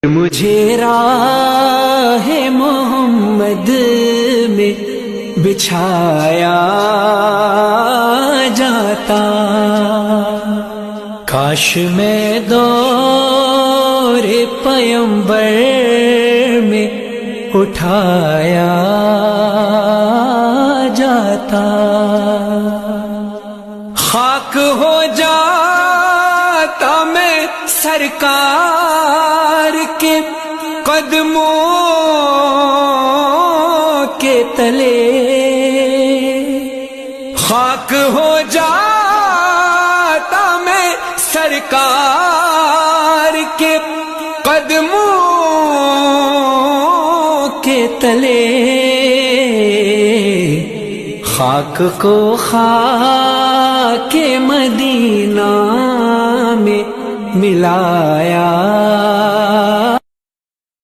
مجھے راہ محمد میں بچھایا جاتا، کاش میں دور پیمبر میں اٹھایا جاتا، خاک ہو جاتا میں سرکار کے قدموں کے تلے، خاک ہو جاتا میں سرکار کے قدموں کے تلے، خاک کو خاک مدینہ میں ملایا